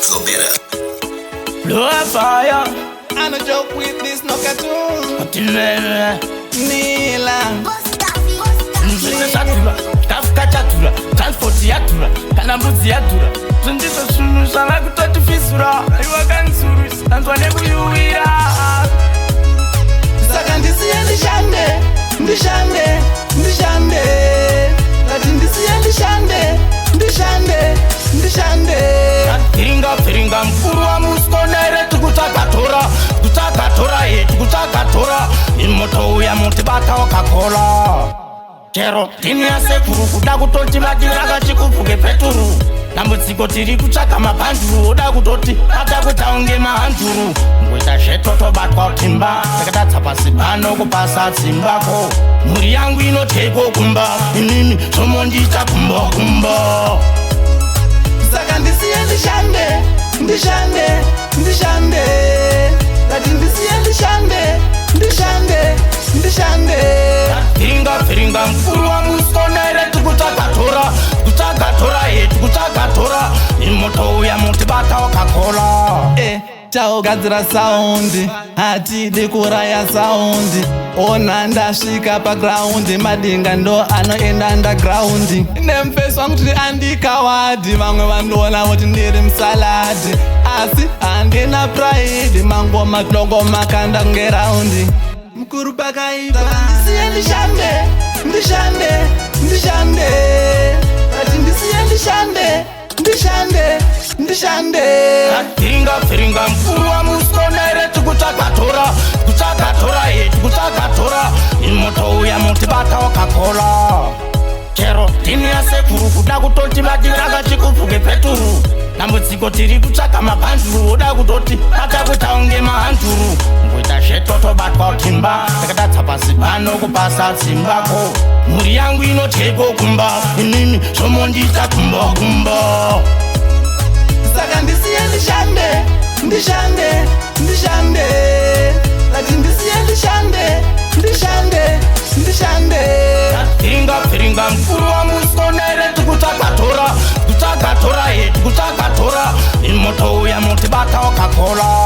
Go better. Blow a fire. I no joke with this, no cartoon. Atilele. Nila. Mzee satura. Kafka chatura. Transport yatura. Kanambuzi yatura. Tundiso sunu sana kutoti fisura. Iwa kansuru. Antwane kuyuira. Saka ndisiye ndishande. Lati ndisiye ndishande. Firinga mkuru wa muskonere tukutakatora imoto uya muti bata wakakola chero tini ya sekuru kuda kutoti vatiraka chikupuke peturu namutsiko tiri kutsvaka mabhanduru oda kutoti ata kutaunge mahanduru ngoita zvetoto batwa utimba takatatsa pasi pano kupasa tsimbako mhuri yangu inoteko kumba inini zvomondiita kumba Saka ndisiye ndishande. Lati ndisiye ndishande. Firinga mkuru wa muskonere tukutakatora imoto uya muti bata wakakola Taugadzira saundi hatidi kuraya saundi ona ndasvika pagraundi madinga ndo anoenda underground nemfesi wangu tiri andikawadi vamwe vandoona kuti ndiri musaladi asi handina pride mangoma kiloko makanda kungeraundi mukuru pakaipa ndisiye ndishande ati ndisiye ndishande Firinga mkuru wa muskonere tukutakatora imoto uya muti bata wakakola chero tini ya sekuru kuda kutoti vatiraka chikupuke peturu namutsiko tiri kutsvaka mabhanduru oda kutoti ata kutaunge mahanduru ngoita zvetoto batwa utimba takatatsa pasi pano kupasa tsimbako mhuri yangu inoteko kumba inini zvomondiita kumba Saka ndisiye ndishande. Lati ndisiye ndishande. Firinga mkuru wa muskonere tukutakatora imoto uya muti bata wakakola